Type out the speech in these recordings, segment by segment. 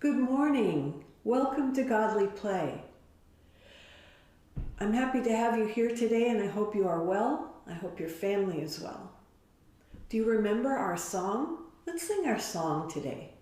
Good morning. Welcome to Godly Play. I'm happy to have you here today and I hope you are well. I hope your family is well. Do you remember our song? Let's sing our song today.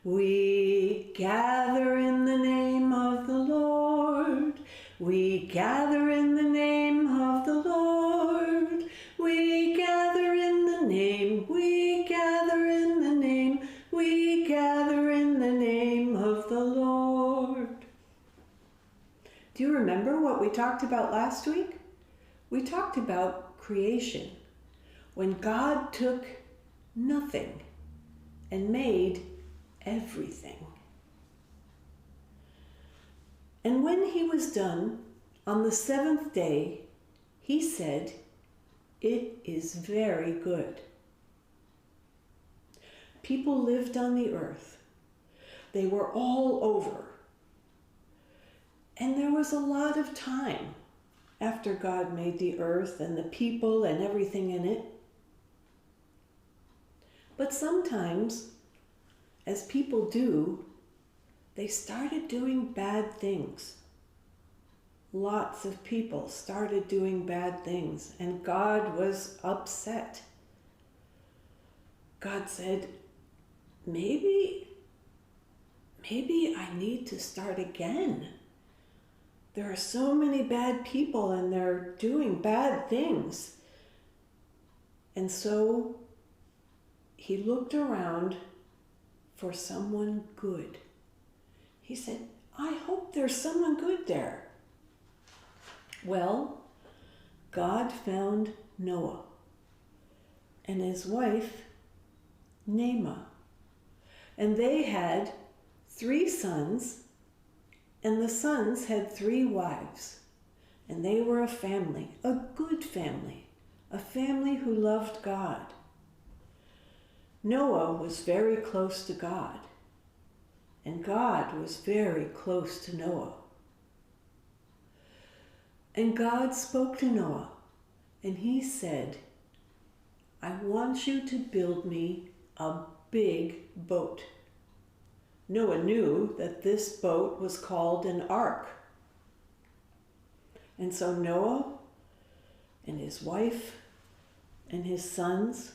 We gather in the name of the Lord. We gather in the name of the Lord. We gather in the name. We gather in the name. We gather in the name of the Lord. Do you remember what we talked about last week? We talked about creation, when God took nothing and made everything. And when he was done, on the seventh day, he said, "It is very good." People lived on the earth. They were all over. And there was a lot of time after God made the earth and the people and everything in it. But sometimes, as people do, they started doing bad things. Lots of people started doing bad things, and God was upset. God said, maybe I need to start again. There are so many bad people and they're doing bad things. And so he looked around for someone good. He said, I hope there's someone good there. Well, God found Noah and his wife, Naamah. And they had 3 sons, and the sons had 3 wives. And they were a family, a good family, a family who loved God. Noah was very close to God, and God was very close to Noah. And God spoke to Noah, and he said, I want you to build me a big boat. Noah knew that this boat was called an ark. And so Noah and his wife and his sons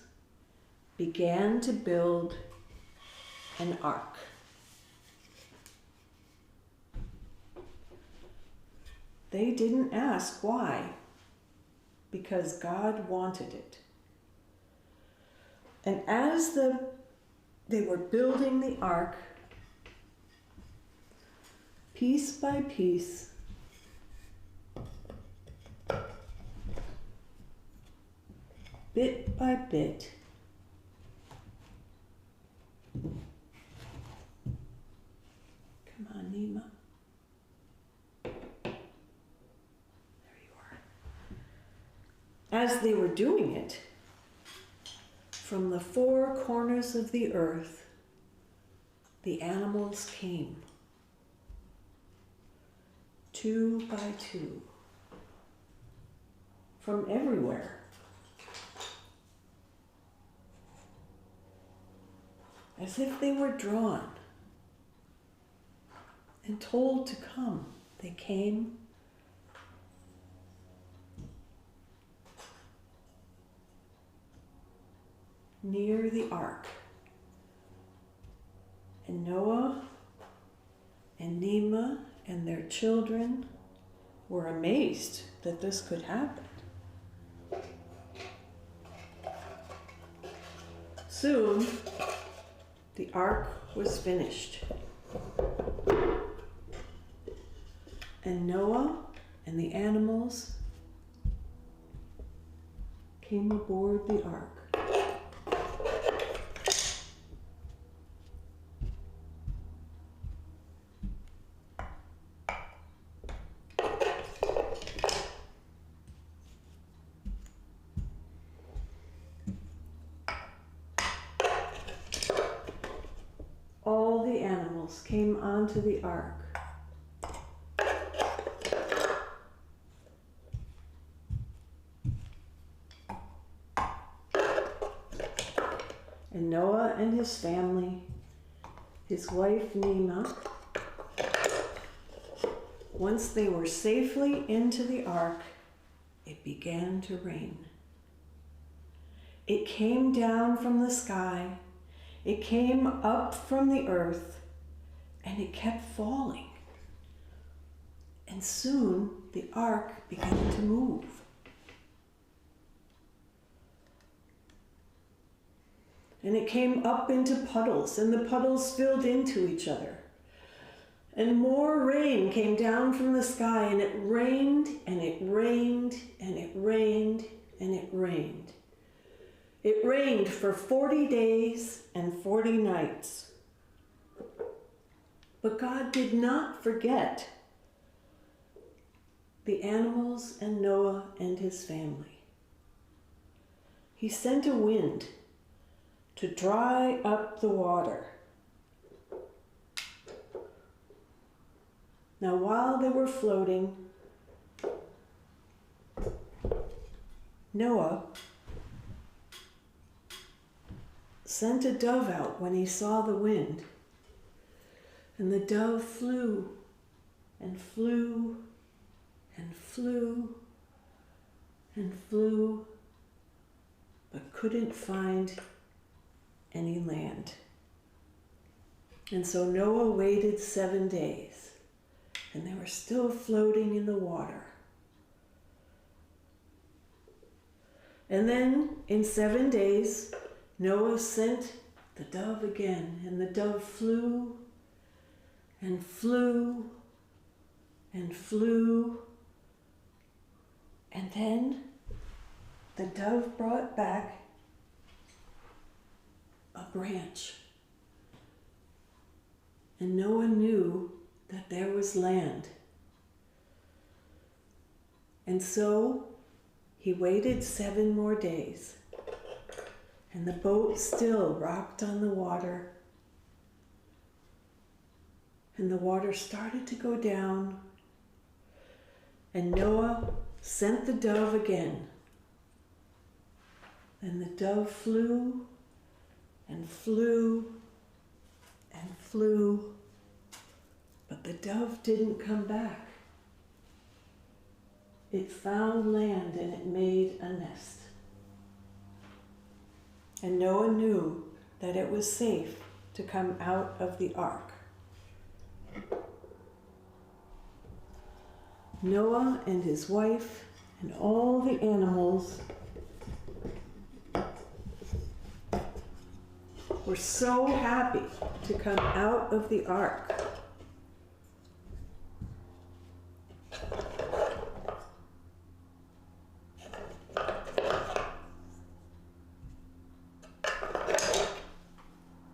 began to build an ark. They didn't ask why, because God wanted it. And as they were building the ark, piece by piece, bit by bit, come on, Naamah. There you are. As they were doing it, from the 4 corners of the earth, the animals came, 2 by 2, from everywhere. As if they were drawn and told to come. They came. Near the ark. And Noah and Naamah and their children were amazed that this could happen. Soon, the ark was finished. And Noah and the animals came aboard the ark. All the animals came onto the ark. And Noah and his family his wife Nema, once they were safely into the ark, it began to rain. It came down from the sky, it came up from the earth, and it kept falling. And soon the ark began to move. And it came up into puddles, and the puddles filled into each other. And more rain came down from the sky, and it rained, and it rained, and it rained, and it rained. It rained for 40 days and 40 nights. But God did not forget the animals and Noah and his family. He sent a wind to dry up the water. Now, while they were floating, Noah sent a dove out when he saw the wind. And the dove flew and flew and flew and flew, but couldn't find any land. And so Noah waited 7 days, and they were still floating in the water. And then in 7 days, Noah sent the dove again, and the dove flew and flew and flew. And then the dove brought back a branch. And Noah knew that there was land. And so he waited 7 more days. And the boat still rocked on the water. And the water started to go down. And Noah sent the dove again. And the dove flew and flew and flew, but the dove didn't come back. It found land and it made a nest. And Noah knew that it was safe to come out of the ark. Noah and his wife and all the animals were so happy to come out of the ark.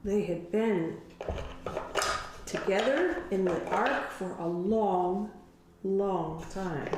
They had been together in the ark for a long, long time.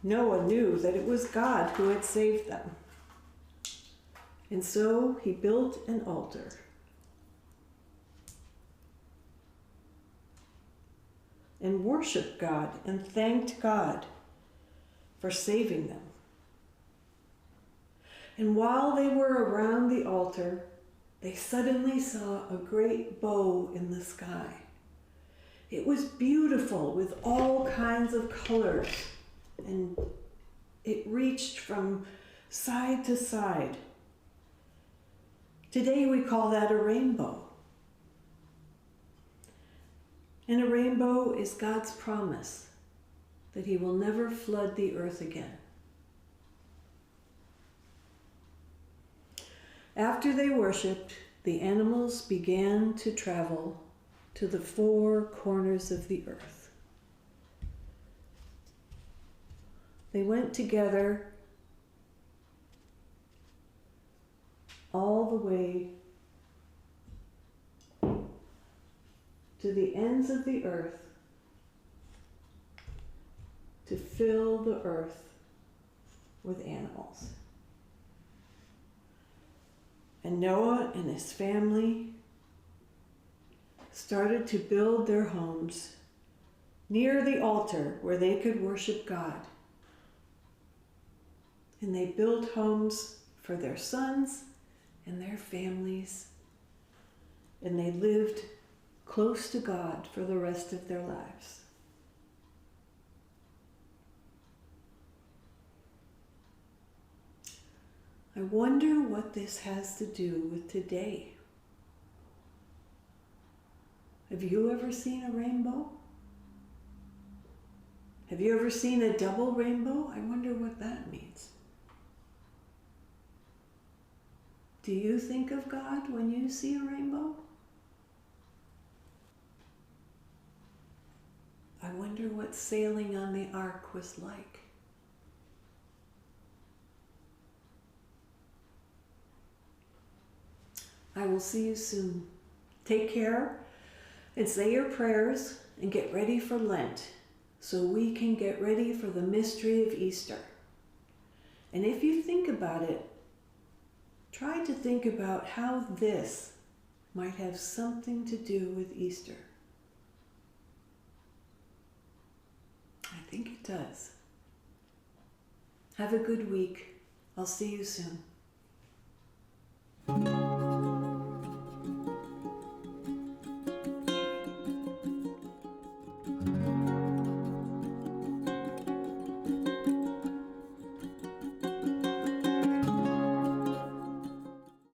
Noah knew that it was God who had saved them. And so he built an altar. And worshiped God and thanked God for saving them. And while they were around the altar, they suddenly saw a great bow in the sky. It was beautiful with all kinds of colors, and it reached from side to side. Today we call that a rainbow. And a rainbow is God's promise that he will never flood the earth again. After they worshipped, the animals began to travel to the 4 corners of the earth. They went together all the way to the ends of the earth to fill the earth with animals. And Noah and his family started to build their homes near the altar where they could worship God. And they built homes for their sons and their families. And they lived close to God for the rest of their lives. I wonder what this has to do with today. Have you ever seen a rainbow? Have you ever seen a double rainbow? I wonder what that means. Do you think of God when you see a rainbow? I wonder what sailing on the ark was like. I will see you soon. Take care and say your prayers and get ready for Lent so we can get ready for the mystery of Easter. And if you think about it, try to think about how this might have something to do with Easter. I think it does. Have a good week. I'll see you soon.